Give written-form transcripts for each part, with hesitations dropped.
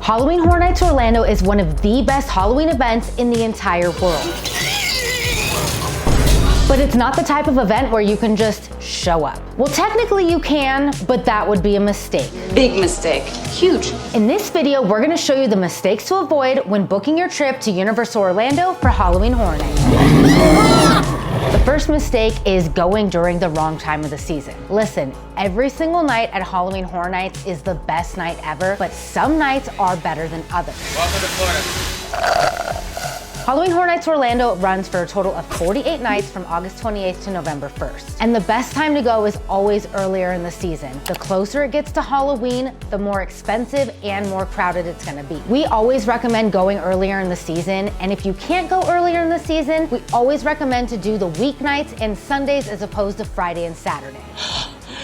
Halloween Horror Nights Orlando is one of the best Halloween events in the entire world. But it's not the type of event where you can just show up. Well, technically you can, but that would be a mistake. Big mistake, huge. In this video, we're gonna show you the mistakes to avoid when booking your trip to Universal Orlando for Halloween Horror Nights. The first mistake is going during the wrong time of the season. Listen, every single night at Halloween Horror Nights is the best night ever, but some nights are better than others. Welcome to Florida. Halloween Horror Nights Orlando runs for a total of 48 nights from August 28th to November 1st. And the best time to go is always earlier in the season. The closer it gets to Halloween, the more expensive and more crowded it's gonna be. We always recommend going earlier in the season, and if you can't go earlier in the season, we always recommend to do the weeknights and Sundays as opposed to Friday and Saturday.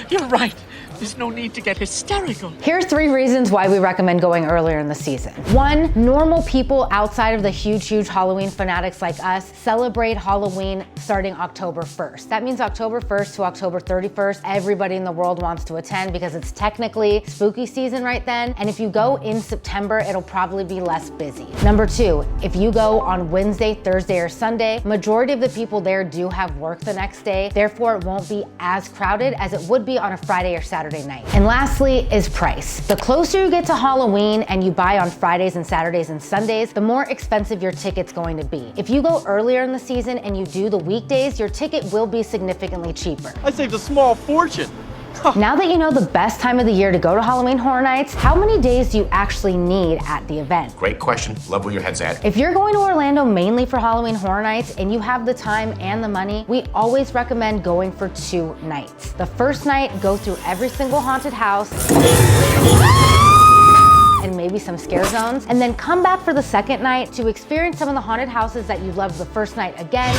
You're right. There's no need to get hysterical. Here are 3 reasons why we recommend going earlier in the season. 1, normal people outside of the huge Halloween fanatics like us celebrate Halloween starting October 1st. That means October 1st to October 31st, everybody in the world wants to attend because it's technically spooky season right then. And if you go in September, it'll probably be less busy. Number 2, if you go on Wednesday, Thursday, or Sunday, majority of the people there do have work the next day. Therefore, it won't be as crowded as it would be on a Friday or Saturday night. And lastly is price. The closer you get to Halloween and you buy on Fridays and Saturdays and Sundays, the more expensive your ticket's going to be. If you go earlier in the season and you do the weekdays, your ticket will be significantly cheaper. I saved a small fortune. Now that you know the best time of the year to go to Halloween Horror Nights, how many days do you actually need at the event? Great question. Love where your head's at. If you're going to Orlando mainly for Halloween Horror Nights and you have the time and the money, we always recommend going for 2 nights. The first night, go through every single haunted house and maybe some scare zones, and then come back for the second night to experience some of the haunted houses that you loved the first night again.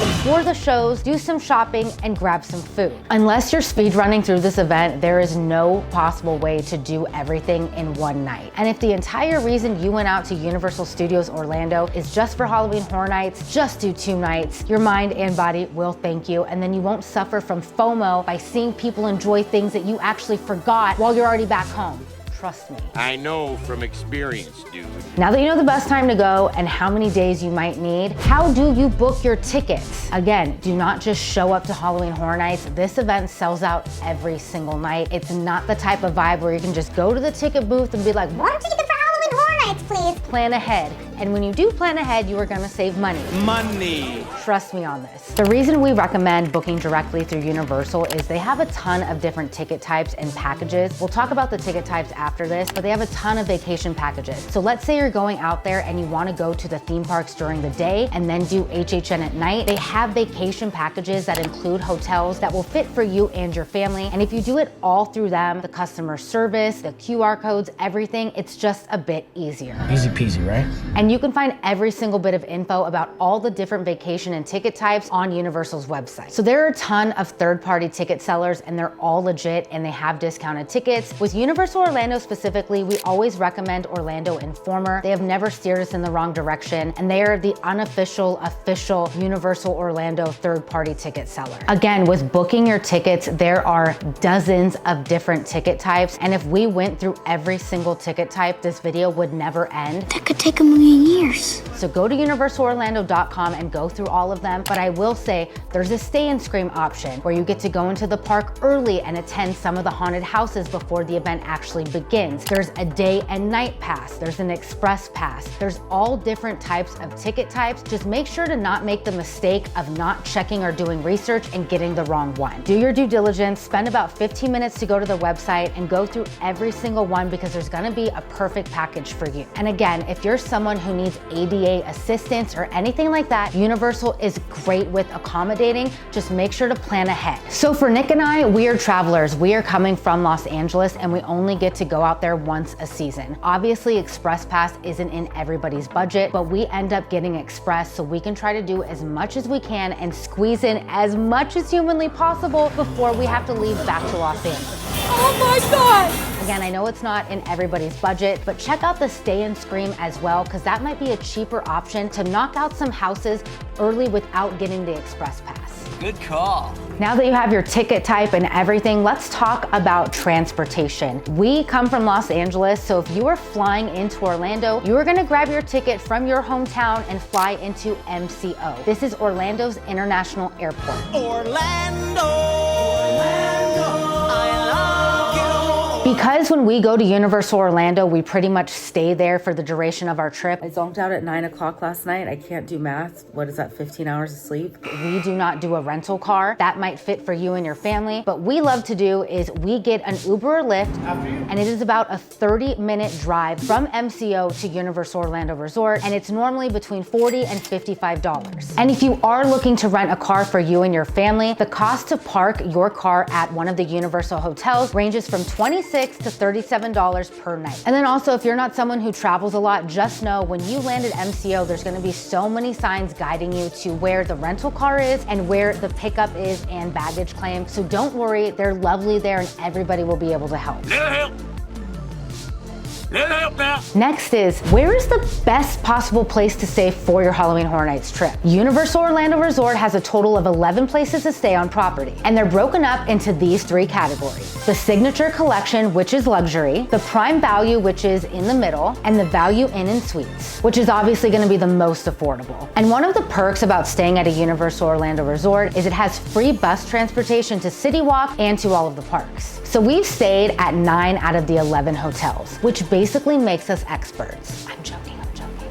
Explore the shows, do some shopping, and grab some food. Unless you're speed running through this event, there is no possible way to do everything in one night. And if the entire reason you went out to Universal Studios Orlando is just for Halloween Horror Nights, just do 2 nights. Your mind and body will thank you, and then you won't suffer from FOMO by seeing people enjoy things that you actually forgot while you're already back home. Trust me. I know from experience, dude. Now that you know the best time to go and how many days you might need, how do you book your tickets? Again, do not just show up to Halloween Horror Nights. This event sells out every single night. It's not the type of vibe where you can just go to the ticket booth and be like, "1 ticket for Halloween Horror Nights, please." Plan ahead. And when you do plan ahead, you are gonna save money. Money. Trust me on this. The reason we recommend booking directly through Universal is they have a ton of different ticket types and packages. We'll talk about the ticket types after this, but they have a ton of vacation packages. So let's say you're going out there and you wanna go to the theme parks during the day and then do HHN at night. They have vacation packages that include hotels that will fit for you and your family. And if you do it all through them, the customer service, the QR codes, everything, it's just a bit easier. Easy peasy, right? And you can find every single bit of info about all the different vacation and ticket types on Universal's website. So there are a ton of third-party ticket sellers and they're all legit and they have discounted tickets. With Universal Orlando specifically, we always recommend Orlando Informer. They have never steered us in the wrong direction and they are the unofficial, official Universal Orlando third-party ticket seller. Again, with booking your tickets, there are dozens of different ticket types. And if we went through every single ticket type, this video would never end. That could take a million years. So go to universalorlando.com and go through all of them. But I will say there's a stay and scream option where you get to go into the park early and attend some of the haunted houses before the event actually begins. There's a day and night pass. There's an express pass. There's all different types of ticket types. Just make sure to not make the mistake of not checking or doing research and getting the wrong one. Do your due diligence, spend about 15 minutes to go to the website and go through every single one because there's gonna be a perfect package for you. And again, if you're someone who needs ADA assistance or anything like that, Universal is great with accommodating. Just make sure to plan ahead. So for Nick and I, we are travelers. We are coming from Los Angeles and we only get to go out there once a season. Obviously, Express Pass isn't in everybody's budget, but we end up getting Express so we can try to do as much as we can and squeeze in as much as humanly possible before we have to leave back to Los Angeles. Oh my God! Again, I know it's not in everybody's budget, but check out the Stay and Scream as well, because that might be a cheaper option to knock out some houses early without getting the Express Pass. Good call. Now that you have your ticket type and everything, let's talk about transportation. We come from Los Angeles, so if you are flying into Orlando, you are gonna grab your ticket from your hometown and fly into MCO. This is Orlando's International Airport. Because when we go to Universal Orlando, we pretty much stay there for the duration of our trip. I zonked out at 9 o'clock last night. I can't do math. What is that, 15 hours of sleep? We do not do a rental car. That might fit for you and your family. But we love to do is we get an Uber or Lyft, and it is about a 30-minute drive from MCO to Universal Orlando Resort, and it's normally between $40 and $55. And if you are looking to rent a car for you and your family, the cost to park your car at one of the Universal hotels ranges from $26 to $37 per night. And then also, if you're not someone who travels a lot, just know when you land at MCO, there's gonna be so many signs guiding you to where the rental car is and where the pickup is and baggage claim. So don't worry, they're lovely there and everybody will be able to help. Little help. Little help now. Next is, where is the best possible place to stay for your Halloween Horror Nights trip? Universal Orlando Resort has a total of 11 places to stay on property, and they're broken up into these 3 categories. The Signature Collection, which is luxury, the Prime Value, which is in the middle, and the Value Inn and Suites, which is obviously gonna be the most affordable. And one of the perks about staying at a Universal Orlando Resort is it has free bus transportation to CityWalk and to all of the parks. So we've stayed at 9 out of the 11 hotels, which basically makes us experts. I'm joking.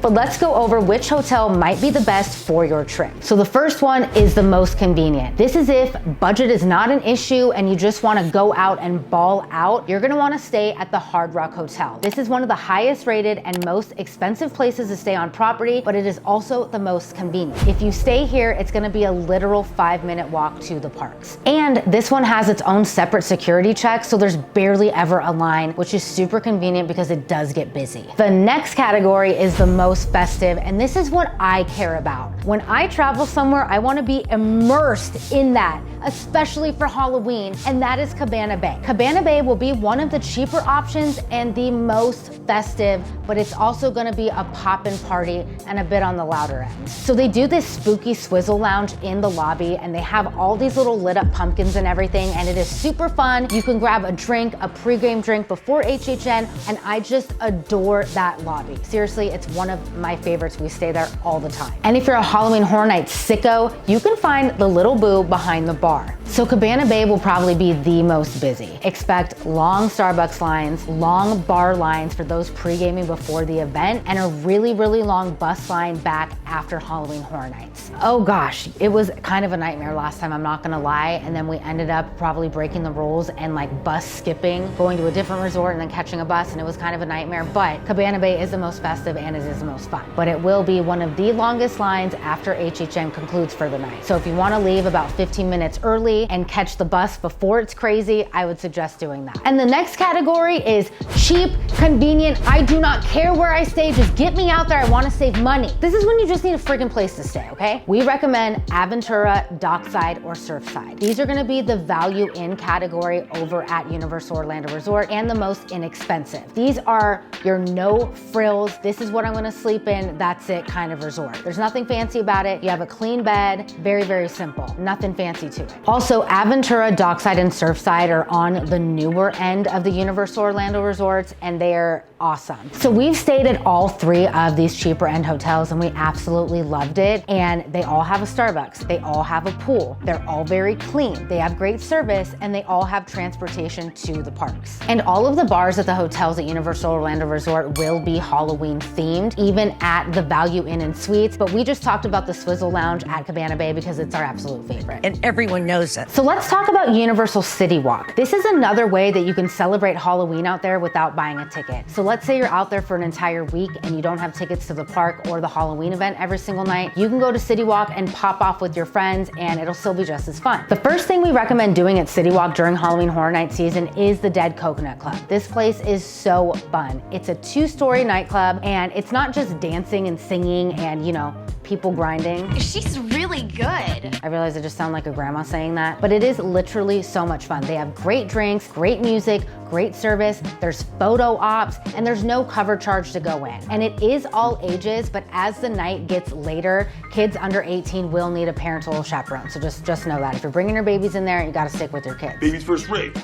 But let's go over which hotel might be the best for your trip. So the first one is the most convenient. This is if budget is not an issue and you just wanna go out and ball out, you're gonna wanna stay at the Hard Rock Hotel. This is one of the highest rated and most expensive places to stay on property, but it is also the most convenient. If you stay here, it's gonna be a literal 5-minute walk to the parks. And this one has its own separate security check, so there's barely ever a line, which is super convenient because it does get busy. The next category is the most festive, and this is what I care about. When I travel somewhere, I want to be immersed in that, especially for Halloween, and that is Cabana Bay. Cabana Bay will be one of the cheaper options and the most festive, but it's also going to be a poppin' party and a bit on the louder end. So they do this spooky swizzle lounge in the lobby, and they have all these little lit up pumpkins and everything, and it is super fun. You can grab a drink, a pregame drink before HHN, and I just adore that lobby. Seriously, it's one of my favorites. We stay there all the time. And if you're a Halloween Horror Nights sicko, you can find the Little Boo behind the bar. So Cabana Bay will probably be the most busy. Expect long Starbucks lines, long bar lines for those pre-gaming before the event, and a really, really long bus line back after Halloween Horror Nights. Oh gosh, it was kind of a nightmare last time, I'm not gonna lie, and then we ended up probably breaking the rules and like bus skipping, going to a different resort and then catching a bus, and it was kind of a nightmare, but Cabana Bay is the most festive and it is the most fun. But it will be one of the longest lines after HHN concludes for the night. So if you wanna leave about 15 minutes early and catch the bus before it's crazy, I would suggest doing that. And the next category is cheap, convenient, I do not care where I stay, just get me out there, I wanna save money. This is when you just need a freaking place to stay, okay? We recommend Aventura, Dockside, or Surfside. These are gonna be the value in category over at Universal Orlando Resort and the most inexpensive. These are your no frills, this is what I'm gonna sleep in, that's it kind of resort. There's nothing fancy about it. You have a clean bed, very, very simple. Nothing fancy to it. Also, Aventura, Dockside, and Surfside are on the newer end of the Universal Orlando resorts, and they're awesome. So we've stayed at all 3 of these cheaper end hotels and we absolutely loved it. And they all have a Starbucks. They all have a pool. They're all very clean. They have great service and they all have transportation to the parks. And all of the bars at the hotels at Universal Orlando Resort will be Halloween themed, even at the Value Inn and Suites. But we just talked about the Swizzle Lounge at Cabana Bay because it's our absolute favorite. And everyone knows it. So let's talk about Universal City Walk. This is another way that you can celebrate Halloween out there without buying a ticket. So let's say you're out there for an entire week and you don't have tickets to the park or the Halloween event every single night. You can go to CityWalk and pop off with your friends and it'll still be just as fun. The first thing we recommend doing at CityWalk during Halloween Horror Night season is the Dead Coconut Club. This place is so fun. It's a 2-story nightclub and it's not just dancing and singing and, you know, people grinding. She's really good. I realize I just sound like a grandma saying that, but it is literally so much fun. They have great drinks, great music, great service, there's photo ops, and there's no cover charge to go in. And it is all ages, but as the night gets later, kids under 18 will need a parental chaperone. So just know that. If you're bringing your babies in there, you gotta stick with your kids. Baby's first rate.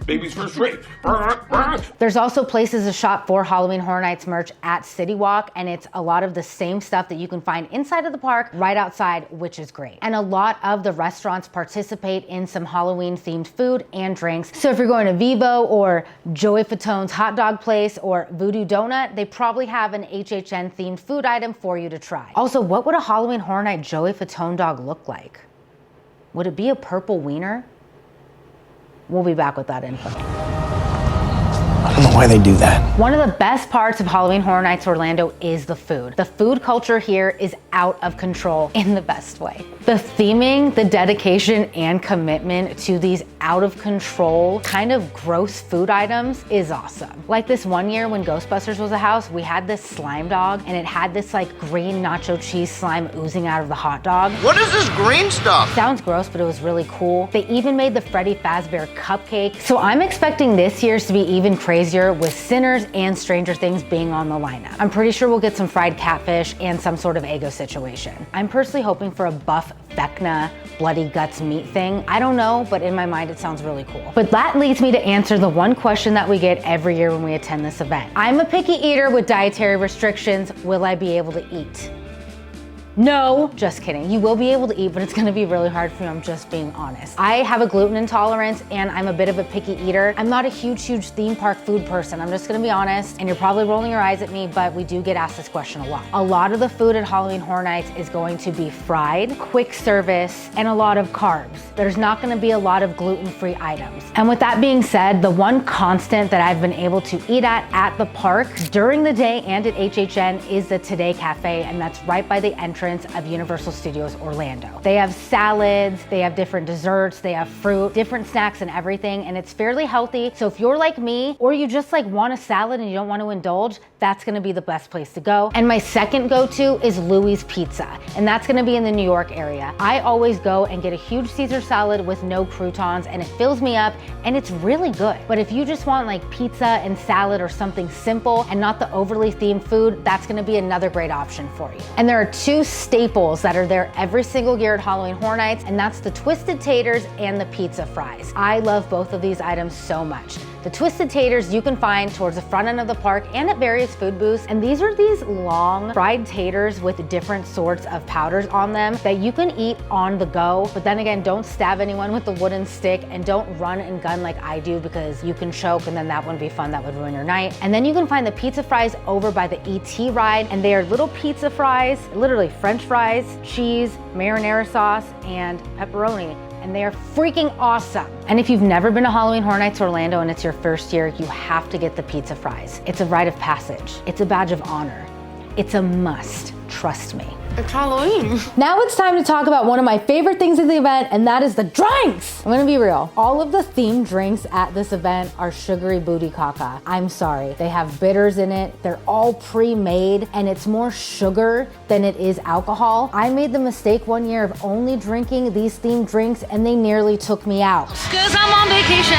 Baby's first rate. There's also places to shop for Halloween Horror Nights merch at CityWalk, and it's a lot of the same stuff that you can find inside of the park, right outside, which is great. And a lot of the restaurants participate in some Halloween themed food and drinks. So if you're going to Vivo or Joey Fatone's hot dog place or Voodoo Donut, they probably have an HHN themed food item for you to try. Also, what would a Halloween Horror Night Joey Fatone dog look like? Would it be a purple wiener? We'll be back with that info. I don't know why they do that. One of the best parts of Halloween Horror Nights Orlando is the food. The food culture here is out of control in the best way. The theming, the dedication, and commitment to these out of control, kind of gross food items is awesome. Like this one year when Ghostbusters was a house, we had this slime dog and it had this like green nacho cheese slime oozing out of the hot dog. What is this green stuff? Sounds gross, but it was really cool. They even made the Freddy Fazbear cupcake. So I'm expecting this year's to be even crazier with Sinners and Stranger Things being on the lineup. I'm pretty sure we'll get some fried catfish and some sort of Eggo situation. I'm personally hoping for a buff Vecna bloody guts meat thing. I don't know, but in my mind it sounds really cool. But that leads me to answer the one question that we get every year when we attend this event. I'm a picky eater with dietary restrictions. Will I be able to eat? No, just kidding. You will be able to eat, but it's gonna be really hard for you. I'm just being honest. I have a gluten intolerance and I'm a bit of a picky eater. I'm not a huge theme park food person. I'm just gonna be honest, and you're probably rolling your eyes at me, but we do get asked this question a lot. A lot of the food at Halloween Horror Nights is going to be fried, quick service, and a lot of carbs. There's not gonna be a lot of gluten-free items. And with that being said, the one constant that I've been able to eat at the park during the day and at HHN is the Today Cafe, and that's right by the entrance of Universal Studios Orlando. They have salads, they have different desserts, they have fruit, different snacks and everything, and it's fairly healthy. So if you're like me, or you just like want a salad and you don't want to indulge, that's gonna be the best place to go. And my second go-to is Louie's Pizza, and that's gonna be in the New York area. I always go and get a huge Caesar salad with no croutons, and it fills me up, and it's really good. But if you just want like pizza and salad or something simple and not the overly themed food, that's gonna be another great option for you. And there are two staples that are there every single year at Halloween Horror Nights, and that's the Twisted Taters and the pizza fries. I love both of these items so much. The Twisted Taters you can find towards the front end of the park and at various food booths, and these are these long fried taters with different sorts of powders on them that you can eat on the go, but then again, don't stab anyone with the wooden stick and don't run and gun like I do, because you can choke and then that wouldn't be fun, that would ruin your night. And then you can find the pizza fries over by the ET ride, and they are little pizza fries, literally French fries, cheese, marinara sauce, and pepperoni. And they are freaking awesome. And if you've never been to Halloween Horror Nights Orlando and it's your first year, you have to get the pizza fries. It's a rite of passage. It's a badge of honor. It's a must, trust me. It's Halloween. Now it's time to talk about one of my favorite things at the event, and that is the drinks. I'm gonna be real. All of the themed drinks at this event are sugary booty caca. I'm sorry. They have bitters in it. They're all pre-made, and it's more sugar than it is alcohol. I made the mistake one year of only drinking these themed drinks, and they nearly took me out. 'Cause I'm on vacation.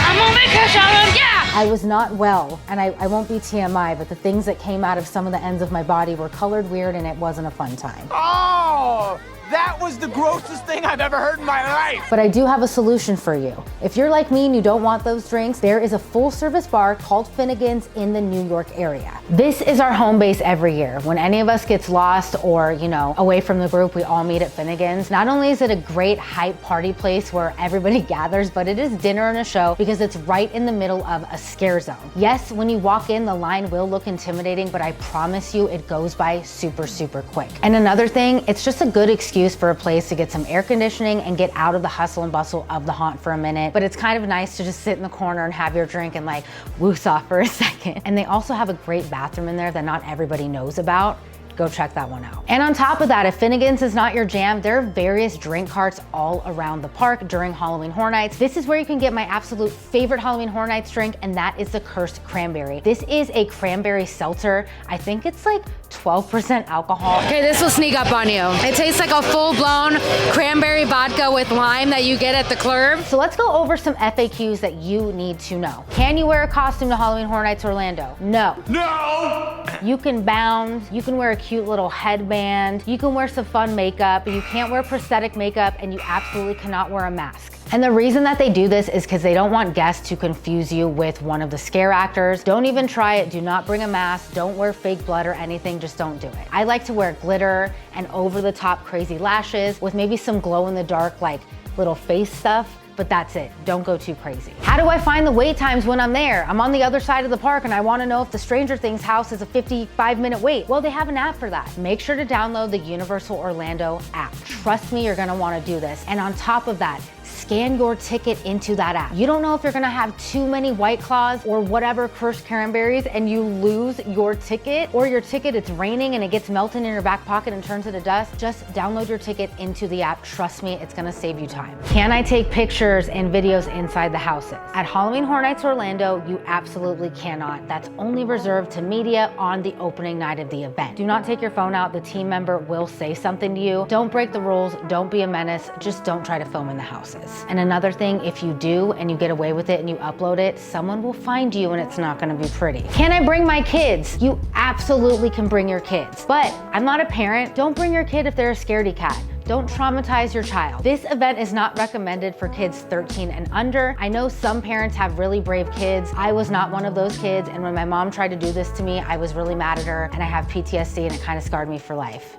I'm on vacation, yeah! I was not well, and I won't be TMI, but the things that came out of some of the ends of my body were colored weird, and it wasn't a fun time. Oh, that was the grossest thing I've ever heard in my life. But I do have a solution for you. If you're like me and you don't want those drinks, there is a full service bar called Finnegan's in the New York area. This is our home base every year. When any of us gets lost or, away from the group, we all meet at Finnegan's. Not only is it a great hype party place where everybody gathers, but it is dinner and a show because it's right in the middle of a scare zone. Yes, when you walk in, the line will look intimidating, but I promise you it goes by super, super quick. And another thing, it's just a good excuse for a place to get some air conditioning and get out of the hustle and bustle of the haunt for a minute. But it's kind of nice to just sit in the corner and have your drink and like woos off for a second. And they also have a great bathroom in there that not everybody knows about. go check that one out. And on top of that, if Finnegan's is not your jam, there are various drink carts all around the park during Halloween Horror Nights. This is where you can get my absolute favorite Halloween Horror Nights drink, and that is the Cursed Cranberry. This is a cranberry seltzer. I think it's like 12% alcohol. Okay, this will sneak up on you. It tastes like a full-blown cranberry vodka with lime that you get at the club. So let's go over some FAQs that you need to know. Can you wear a costume to Halloween Horror Nights Orlando? No. No! You can bounce, you can wear a cute little headband, you can wear some fun makeup, but you can't wear prosthetic makeup, and you absolutely cannot wear a mask. And the reason that they do this is because they don't want guests to confuse you with one of the scare actors. Don't even try it. Do not bring a mask. Don't wear fake blood or anything. Just don't do it. I like to wear glitter and over-the-top crazy lashes with maybe some glow-in-the-dark like little face stuff. But that's it. Don't go too crazy. How do I find the wait times when I'm there? I'm on the other side of the park and I want to know if the Stranger Things house is a 55-minute wait. Well, they have an app for that. Make sure to download the Universal Orlando app. Trust me, you're going to want to do this. And on top of that, scan your ticket into that app. You don't know if you're gonna have too many White Claws or whatever Cursed Cranberries and you lose your ticket, or your ticket, it's raining and it gets melted in your back pocket and turns into dust. Just download your ticket into the app. Trust me, it's gonna save you time. Can I take pictures and videos inside the houses? At Halloween Horror Nights Orlando, you absolutely cannot. That's only reserved to media on the opening night of the event. Do not take your phone out. The team member will say something to you. Don't break the rules. Don't be a menace. Just don't try to film in the houses. And another thing, if you do and you get away with it and you upload it, someone will find you and it's not gonna be pretty. Can I bring my kids? You absolutely can bring your kids. But I'm not a parent. Don't bring your kid if they're a scaredy cat. Don't traumatize your child. This event is not recommended for kids 13 and under. I know some parents have really brave kids. I was not one of those kids, and when my mom tried to do this to me, I was really mad at her, and I have PTSD and it kind of scarred me for life.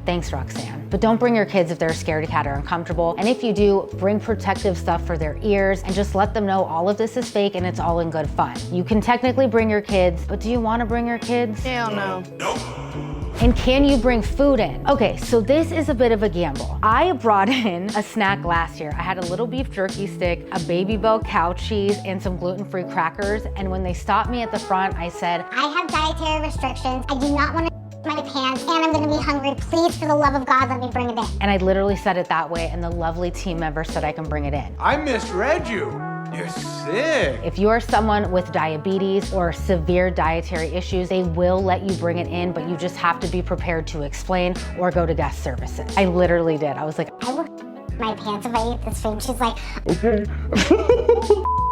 Thanks, Roxanne. But don't bring your kids if they're a scaredy cat or uncomfortable. And if you do, bring protective stuff for their ears and just let them know all of this is fake and it's all in good fun. You can technically bring your kids, but do you want to bring your kids? Hell no. Nope. And can you bring food in? Okay, so this is a bit of a gamble. I brought in a snack last year. I had a little beef jerky stick, a Baby Bell cow cheese, and some gluten-free crackers. And when they stopped me at the front, I said, I have dietary restrictions. I do not want to my pants, and I'm gonna be hungry. Please, for the love of God, let me bring it in. and I literally said it that way, and the lovely team member said I can bring it in. I misread you. You're sick. If you are someone with diabetes or severe dietary issues, they will let you bring it in, but you just have to be prepared to explain or go to guest services. I literally did. I was like, I will my pants if I eat this food. She's like, Okay.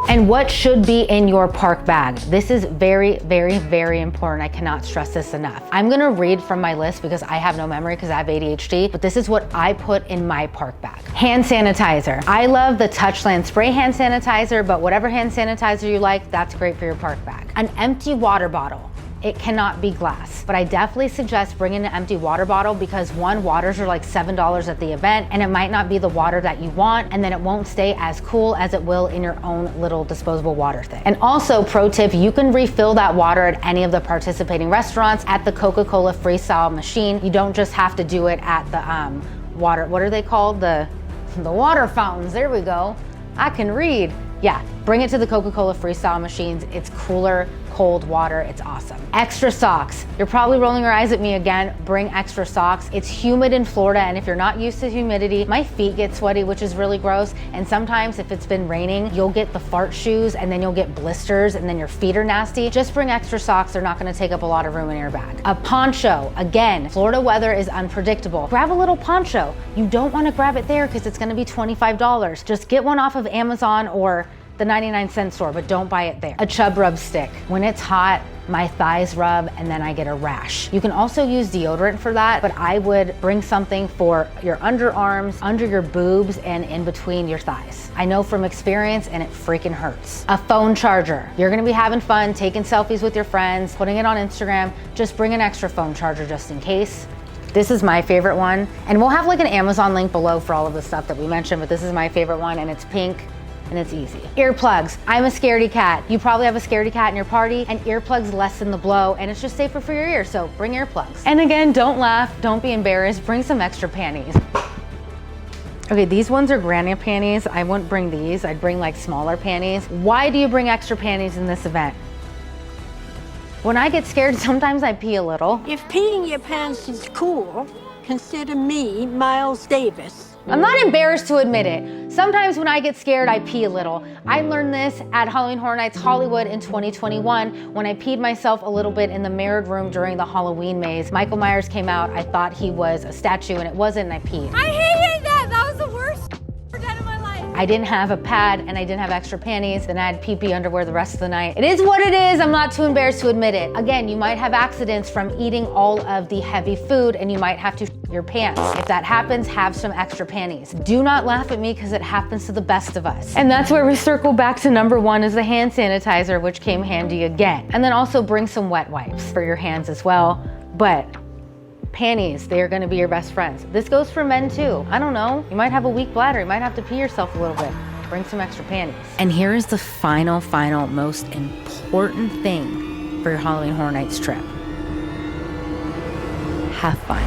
and what should be in your park bag? This is very, very, very important. I cannot stress this enough. I'm gonna read from my list because I have no memory because I have ADHD, but this is what I put in my park bag. Hand sanitizer. I love the Touchland spray hand sanitizer, but whatever hand sanitizer you like, that's great for your park bag. An empty water bottle. It cannot be glass, but I definitely suggest bringing an empty water bottle because one, waters are like $7 at the event and it might not be the water that you want, and then it won't stay as cool as it will in your own little disposable water thing. And also, pro tip, you can refill that water at any of the participating restaurants at the Coca-Cola freestyle machine. You don't just have to do it at the water, what are they called? The water fountains, there we go. I can read. Yeah, bring it to the Coca-Cola freestyle machines. It's cooler, cold water, it's awesome. Extra socks. You're probably rolling your eyes at me again. Bring extra socks. It's humid in Florida, and if you're not used to humidity, my feet get sweaty, which is really gross. And sometimes if it's been raining, you'll get the fart shoes and then you'll get blisters and then your feet are nasty. Just bring extra socks. They're not gonna take up a lot of room in your bag. A poncho. Again, Florida weather is unpredictable. Grab a little poncho. You don't wanna grab it there because it's gonna be $25. Just get one off of Amazon or the 99-cent store, but don't buy it there. A chub rub stick. When it's hot, my thighs rub and then I get a rash. You can also use deodorant for that, but I would bring something for your underarms, under your boobs, and in between your thighs. I know from experience, and it freaking hurts. A phone charger. You're gonna be having fun, taking selfies with your friends, putting it on Instagram. Just bring an extra phone charger just in case. This is my favorite one, and we'll have like an Amazon link below for all of the stuff that we mentioned, but this is my favorite one, and it's pink. And it's easy. Earplugs. I'm a scaredy cat. You probably have a scaredy cat in your party, and earplugs lessen the blow, and it's just safer for your ears, so bring earplugs. And again, don't laugh, don't be embarrassed, bring some extra panties. Okay, these ones are granny panties. I wouldn't bring these, I'd bring like smaller panties. Why do you bring extra panties in this event? When I get scared, sometimes I pee a little. If peeing your pants is cool, consider me Miles Davis. I'm not embarrassed to admit it. Sometimes when I get scared, I pee a little. I learned this at Halloween Horror Nights Hollywood in 2021 when I peed myself a little bit in the mirrored room during the Halloween maze. Michael Myers came out. I thought he was a statue and it wasn't, and I peed. I hated that. That was the worst done in my life. I didn't have a pad and I didn't have extra panties, and I had pee-pee underwear the rest of the night. It is what it is. I'm not too embarrassed to admit it. Again, you might have accidents from eating all of the heavy food and you might have to your pants. If that happens, have some extra panties. Do not laugh at me because it happens to the best of us. And that's where we circle back to number one is the hand sanitizer, which came handy again. And then also bring some wet wipes for your hands as well. But panties, they are gonna be your best friends. This goes for men too. I don't know, you might have a weak bladder, you might have to pee yourself a little bit. Bring some extra panties. And here is the final, most important thing for your Halloween Horror Nights trip. Have fun.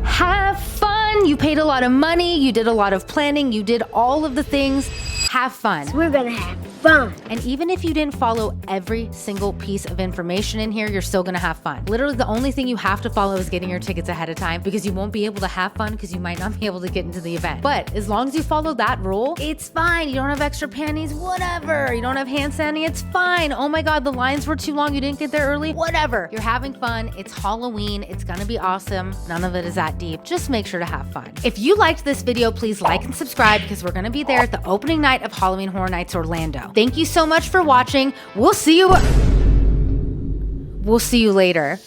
Have fun. You paid a lot of money, you did a lot of planning, you did all of the things. Have fun. We're gonna have fun. And even if you didn't follow every single piece of information in here, you're still gonna have fun. Literally, the only thing you have to follow is getting your tickets ahead of time because you won't be able to have fun because you might not be able to get into the event. But as long as you follow that rule, it's fine. You don't have extra panties, whatever. You don't have hand sanitizer, it's fine. Oh my God, the lines were too long. You didn't get there early, whatever. You're having fun. It's Halloween. It's gonna be awesome. None of it is that deep. Just make sure to have fun. If you liked this video, please like and subscribe because we're gonna be there at the opening night of Halloween Horror Nights Orlando. Thank you so much for watching. We'll see you later.